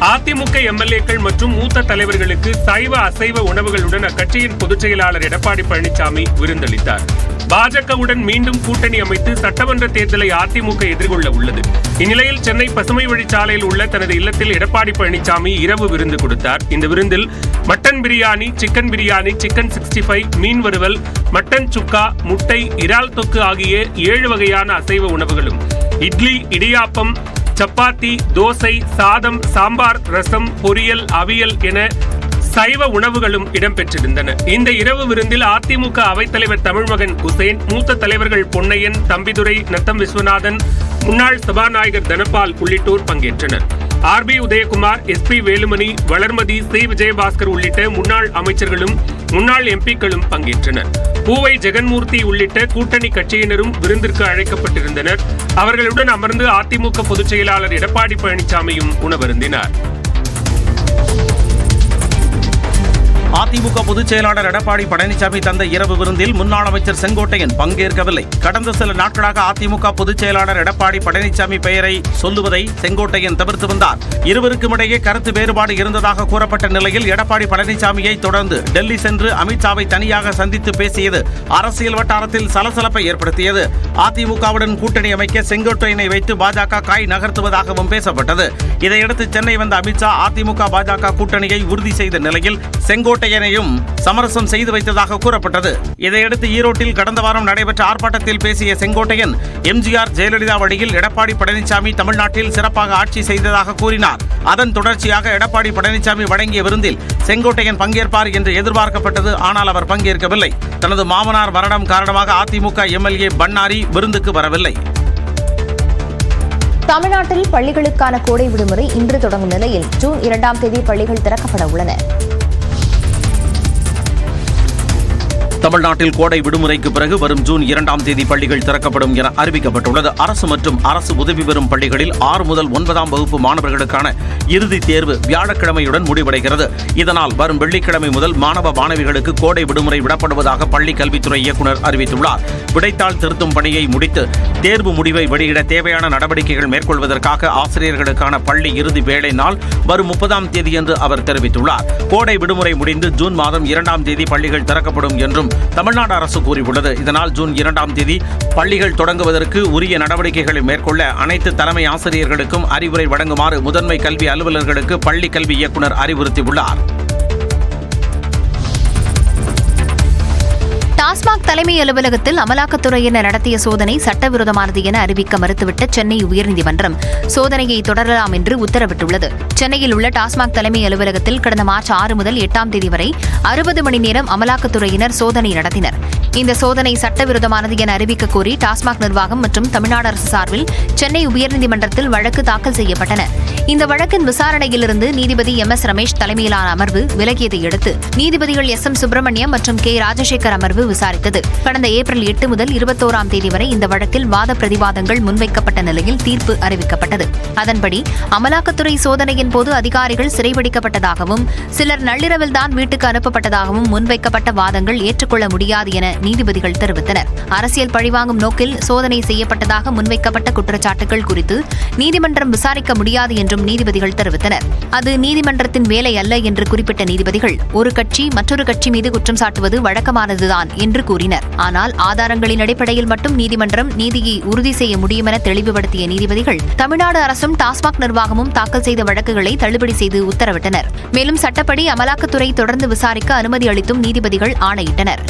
அதிமுக எம்எல்ஏக்கள் மற்றும் மூத்த தலைவர்களுக்கு சைவ அசைவ உணவுகளுடன் அக்கட்சியின் பொதுச் செயலாளர் எடப்பாடி பழனிசாமி விருந்தளித்தார். பாஜகவுடன் மீண்டும் கூட்டணி அமைத்து சட்டமன்ற தேர்தலை அதிமுக எதிர்கொள்ள உள்ளது. இந்நிலையில் சென்னை பசுமை வழிச்சாலையில் உள்ள தனது இல்லத்தில் எடப்பாடி பழனிசாமி இரவு விருந்து கொடுத்தார். இந்த விருந்தில் mutton biryani, chicken biryani, chicken 65, மீன் வறுவல், மட்டன் சுக்கா, முட்டை, இறால் தொக்கு ஆகிய 7 வகையான அசைவ உணவுகளும், இட்லி, இடியாப்பம், சப்பாத்தி, தோசை, சாதம், சாம்பார், ரசம், பொரியல், அவியல் என சைவ உணவுகளும் இடம்பெற்றிருந்தன. இந்த இரவு விருந்தில் அதிமுக அவைத்தலைவர் தமிழ்மகன் உசேன், மூத்த தலைவர்கள் பொன்னையன், தம்பிதுரை, நத்தம் விஸ்வநாதன், முன்னாள் சபாநாயகர் தனபால் உள்ளிட்டோர் பங்கேற்றனர். RB Udhayakumar, SP Velumani, Valarmathi, C Vijayabaskar உள்ளிட்ட முன்னாள் அமைச்சர்களும் முன்னாள் MPக்களும் பங்கேற்றனர். பூவை ஜெகன்மூர்த்தி உள்ளிட்ட கூட்டணி கட்சியினரும் விருந்திற்கு அழைக்கப்பட்டிருந்தனர். அவர்களுடன் அமர்ந்து அதிமுக பொதுச் செயலாளர் எடப்பாடி பழனிசாமியும் உணவருந்தினார். அதிமுக பொதுச் செயலாளர் எடப்பாடி பழனிசாமி தந்த இரவு விருந்தில் முன்னாள் அமைச்சர் செங்கோட்டையன் பங்கேற்கவில்லை. கடந்த சில நாட்களாக அதிமுக பொதுச் செயலாளர் எடப்பாடி பழனிசாமி பெயரை சொல்லுவதை செங்கோட்டையன் தவிர்த்து வந்தார். இருவருக்கும் இடையே கருத்து வேறுபாடு இருந்ததாக கூறப்பட்ட நிலையில் எடப்பாடி பழனிசாமியை தொடர்ந்து டெல்லி சென்று அமித்ஷாவை தனியாக சந்தித்து பேசியது அரசியல் வட்டாரத்தில் சலசலப்பை ஏற்படுத்தியது. அதிமுகவுடன் கூட்டணி அமைக்க செங்கோட்டையனை வைத்து பாஜக காய் நகர்த்துவதாகவும் பேசப்பட்டது. இதையடுத்து சென்னை வந்த அமித்ஷா அதிமுக பாஜக கூட்டணியை உறுதி செய்த நிலையில் செங்கோட்டையனையும் சமரசம் செய்து வைத்ததாக கூறப்பட்டது. இதையடுத்து ஈரோட்டில் கடந்த வாரம் நடைபெற்ற ஆர்ப்பாட்டத்தில் பேசிய செங்கோட்டையன் MGR ஜெயலலிதா வழியில் எடப்பாடி பழனிசாமி தமிழ்நாட்டில் சிறப்பாக ஆட்சி செய்ததாக கூறினார். அதன் தொடர்ச்சியாக எடப்பாடி பழனிசாமி வழங்கிய விருந்தில் செங்கோட்டையன் பங்கேற்பார் என்று எதிர்பார்க்கப்பட்டது. ஆனால் அவர் பங்கேற்கவில்லை. தனது மாமனார் மரணம் காரணமாக அதிமுக MLA பன்னாரி விருந்துக்கு வரவில்லை. தமிழ்நாட்டில் பள்ளிகளுக்கான கோடை விடுமுறை இன்று தொடங்கும் நிலையில் ஜூன் 2ஆம் தேதி பள்ளிகள் திறக்கப்பட உள்ளன. தமிழ்நாட்டில் கோடை விடுமுறைக்கு பிறகு வரும் ஜூன் 2ஆம் தேதி பள்ளிகள் திறக்கப்படும் என அறிவிக்கப்பட்டுள்ளது. அரசு மற்றும் அரசு உதவி பெறும் பள்ளிகளில் 6 முதல் 9ஆம் வகுப்பு மாணவர்களுக்கான இறுதித் தேர்வு வியாழக்கிழமையுடன் முடிவடைகிறது. இதனால் வரும் வெள்ளிக்கிழமை முதல் மாணவ மாணவிகளுக்கு கோடை விடுமுறை விடப்படுவதாக பள்ளிக் கல்வித்துறை இயக்குநர் அறிவித்துள்ளார். விடைத்தாள் திருத்தும் பணியை முடித்து தேர்வு முடிவை வெளியிட தேவையான நடவடிக்கைகள் மேற்கொள்வதற்காக ஆசிரியர்களுக்கான பள்ளி இறுதி வேலை நாள் வரும் 30ஆம் தேதியன்று அவர் தெரிவித்துள்ளார். கோடை விடுமுறை முடிந்து ஜூன் மாதம் 2ஆம் தேதி பள்ளிகள் திறக்கப்படும் என்றும் தமிழ்நாடு அரசு கூறியுள்ளது. இதனால் ஜூன் 2ஆம் தேதி பள்ளிகள் தொடங்குவதற்கு உரிய நடவடிக்கைகளை மேற்கொள்ள அனைத்து தலைமை ஆசிரியர்களுக்கும் அறிவுரை வழங்குமாறு முதன்மை கல்வி அலுவலர்களுக்கு பள்ளி கல்வி இயக்குநர் அறிவுறுத்தியுள்ளார். டாஸ்மாக் தலைமை அலுவலகத்தில் அமலாக்கத்துறையினர் நடத்திய சோதனை சட்டவிரோதமானது என அறிவிக்க மறுத்துவிட்ட சென்னை உயர்நீதிமன்றம் சோதனையை தொடரலாம் என்று உத்தரவிட்டுள்ளது. சென்னையில் உள்ள டாஸ்மாக் தலைமை அலுவலகத்தில் கடந்த மார்ச் 6 முதல் 8ஆம் தேதி வரை 60 மணி நேரம் அமலாக்கத்துறையினர் சோதனை நடத்தினர். இந்த சோதனை சட்டவிரோதமானது என அறிவிக்க கோரி டாஸ்மாக் நிர்வாகம் மற்றும் தமிழ்நாடு அரசு சார்பில் சென்னை உயர்நீதிமன்றத்தில் வழக்கு தாக்கல் செய்யப்பட்டன. இந்த வழக்கின் விசாரணையிலிருந்து நீதிபதி MS ரமேஷ் தலைமையிலான அமர்வு விலகியதை அடுத்து நீதிபதிகள் SM சுப்பிரமணியம் மற்றும் K ராஜசேகர் அமர்வு விசாரித்தது. கடந்த ஏப்ரல் 8 முதல் 21ஆம் தேதி வரை இந்த வழக்கில் வாத பிரதிவாதங்கள் முன்வைக்கப்பட்ட நிலையில் தீர்ப்பு அறிவிக்கப்பட்டது. அதன்படி அமலாக்கத்துறை சோதனையின் போது அதிகாரிகள் சிறைபிடிக்கப்பட்டதாகவும் சிலர் நள்ளிரவில்தான் வீட்டுக்கு அனுப்பப்பட்டதாகவும் முன்வைக்கப்பட்ட வாதங்கள் ஏற்றுக்கொள்ள முடியாது என நீதிபதிகள் தெரிவித்தனர். அரசியல் பழிவாங்கும் நோக்கில் சோதனை செய்யப்பட்டதாக முன்வைக்கப்பட்ட குற்றச்சாட்டுகள் குறித்து நீதிமன்றம் விசாரிக்க முடியாது என்றும் நீதிபதிகள் தெரிவித்தனர். அது நீதிமன்றத்தின் வேலை அல்ல என்று குறிப்பிட்ட நீதிபதிகள் ஒரு கட்சி மற்றொரு கட்சி மீது குற்றம் சாட்டுவது வழக்கமானதுதான் என்று கூறினர். ஆனால் ஆதாரங்களின் அடிப்படையில் மட்டும் நீதிமன்றம் நீதியை உறுதி செய்ய முடியும் என தெளிவுபடுத்திய நீதிபதிகள் தமிழ்நாடு அரசும் டாஸ்மாக் நிர்வாகமும் தாக்கல் செய்த வழக்குகளை தள்ளுபடி செய்து உத்தரவிட்டனர். மேலும் சட்டப்படி அமலாக்கத்துறை தொடர்ந்து விசாரிக்க அனுமதி அளித்தும் நீதிபதிகள் ஆணையிட்டனர்.